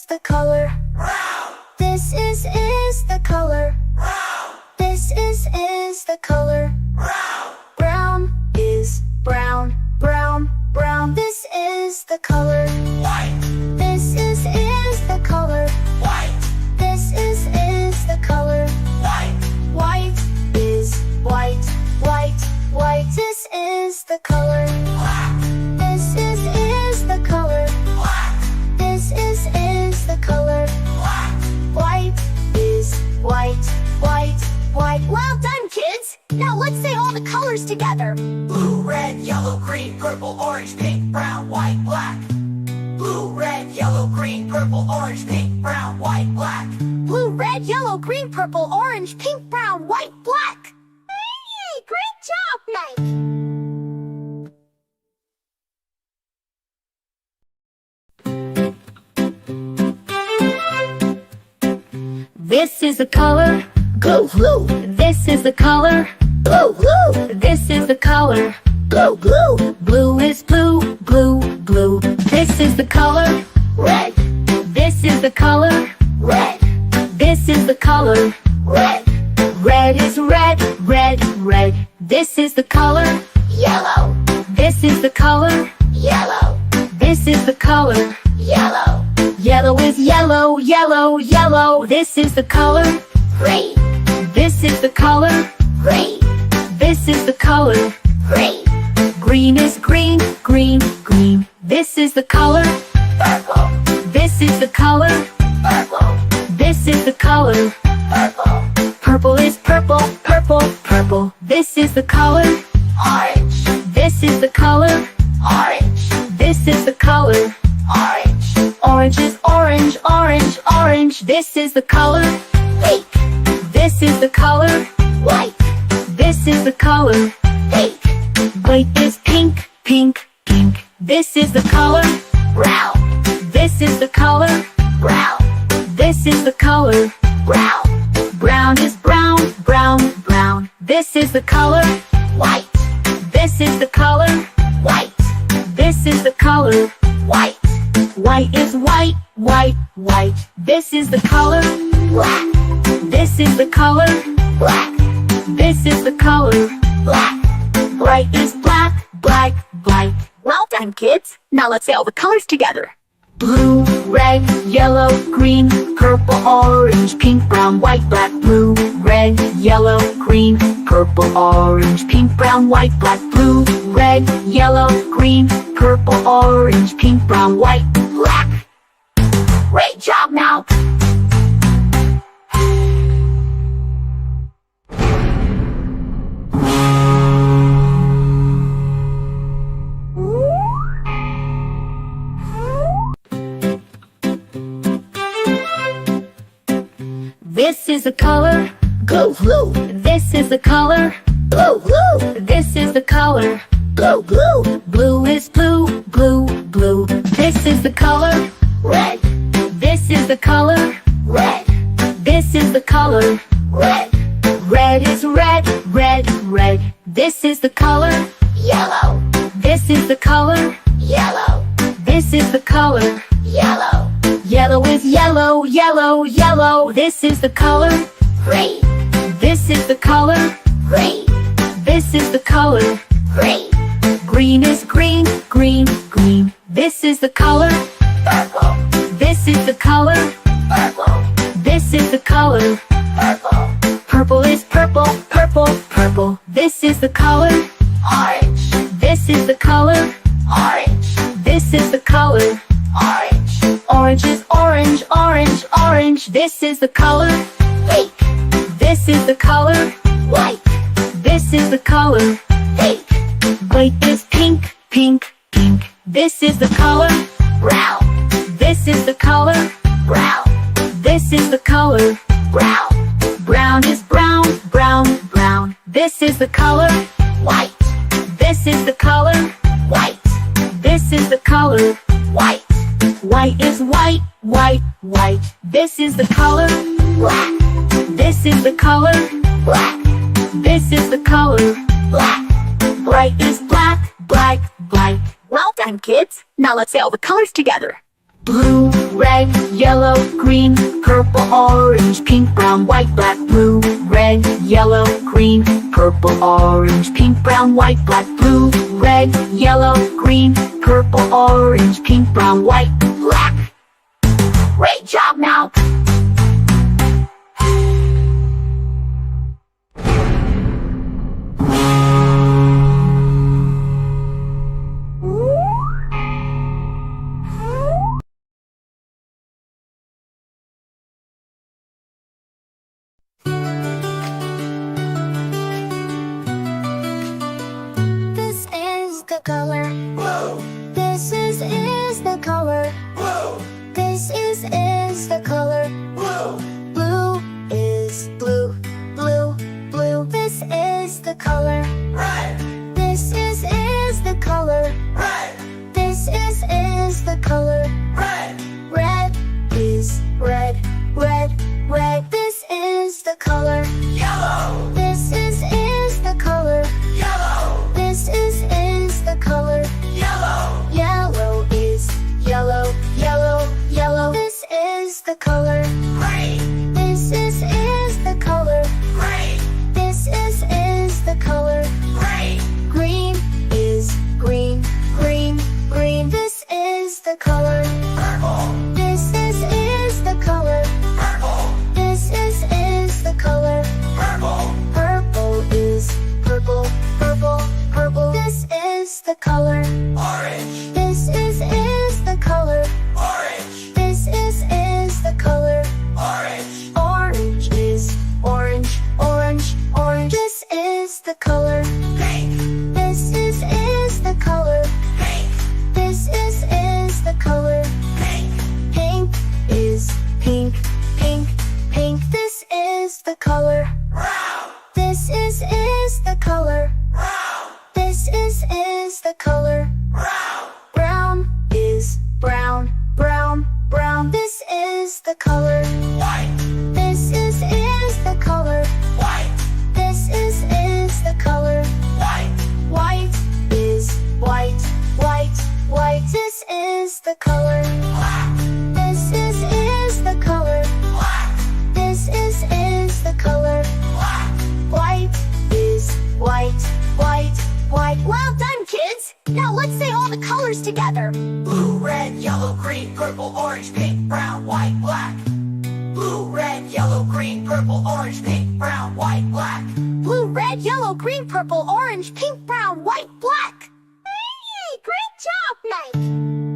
the color. This is the color. This is the color. Brown is brown, brown, brown. This is the color. White, This is the color. white, This is the color. white, White is white, white, white. This is the color. black, This is the color. black, This is the color. black. White is white, white, white. Well done, kids! Now let's say all the colors together. Blue, red, yellow, green, purple, orange, pink, brown, white, black. Blue, red, yellow, green, purple, orange, pink, brown, white, black. Blue, red, yellow, green, purple, orange, pink, brown, white, black. Hey, great job, Mike! This is the color. Blue, blue, This is the color. blue, blue, This is the color. blue, blue. Blue is blue, blue, blue. This is the color. Red, This is the color. red, This is the color. red. Red is red, red, red. This is the color. Yellow, This is the color. yellow, This is the color. yellow. Yellow is yellow, yellow, yellow. This is the color. Green, This is the color. green, This is the color. green. Green is green, green, green. This is the color. Purple, This is the color. purple, This is the color. purple. Purple is purple, purple, purple. This is the color. Orange, This is the color. orange, This is the color. orange. Orange is orange, orange, orange. This is the color. Pink, This is the color. white, This is the color. pink. White is pink, pink, pink. This is the color. Brown, This is the color. brown, This is the color. brown. Brown is brown, brown, brown. This is the color. White, This is the color. white, This is the color. white. White is white, white, white. This is the color. Black, This is the color. black, This is the color. black. Bright is black, black, black. Well done, kids. Now let's say all the colors together. Blue, red, yellow, green, purple, orange, pink, brown, white, black. Blue, red, yellow, green, purple, orange, pink, brown, white, black. Blue, red, yellow, green, purple, orange, pink, brown, white, black. Great job now. This is the color. Blue, blue, This is the color. blue, blue, This is the color. blue, blue. Blue is blue, blue, blue. This is the color. Red, This is the color. red, This is the color. red. Red is red, red, red. This is the color. Yellow, This is the color. yellow, This is the color. yellow. Yellow is yellow, yellow, yellow. This is the color. Green, This is the color. green, This is the color. green. Green is green, green, green. This is the color. Purple, This is the color. purple, This is the color. purple. Purple is purple, purple, purple. This is the color. Orange, This is the color. orange, This is the color. orange. Orange is orange, orange, orange. This is the color. Pink, This is the color. white, This is the color. pink. White is pink, pink, pink. This is the color. Brown, This is the color. brown, This is the color. brown. Brown is brown, brown, brown. This is the color. White, This is the color. white, This is the color. white. White is white, white, white. This is the color. Black, This is the color. black, This is the color. black. Bright is black, black, black. Well done, kids. Now let's say all the colors together. Blue, red, yellow, green, purple, orange, pink, brown, white, black, blue, red, yellow, green, purple, orange, pink, brown, white, black, blue, red, yellow, green, purple, orange, pink, brown, white, black. Great job now! This is the color. Blue, This is the color. blue, This is the color. blue, Blue is blue, blue, blue. This is the color. red, This is the color. red, This is the color. red, Red is red, red, red. This is the color. yellow, This is the color. yellow, This is the color. yellow, Yellow is yellow, yellow, yellow. This is the color. green, This is the color. green, This is the color. green, Green is green, green, green. This is the color. purple, This is the color. purple, This is the color. purple, Purple is purple, purple, purple. This is the color. orange, This is the color. orange, This is the color. orange, Orange is orange, orange, orange. This is the color. pink, This is the color. pink, This is the color. pink, Pink is pink, pink, pink. This is the color. brown, This is the color. brown, This is the color. brown, Brown is brown, brown, brown. This is the color. white, This is the color. white, This is the color. white, White is white, white, white. This is the color. black, This is the color. black, This is the color. black, White is white, white, white. Well done, kids! Now let's say all the colors together. blue, red, yellow, green, purple, orange, pink, brown, white, black. Blue, red, yellow, green, purple, orange, pink, brown, white, black. Blue, red, yellow, green, purple, orange, pink, brown, white, black. Hey, great job, Mike!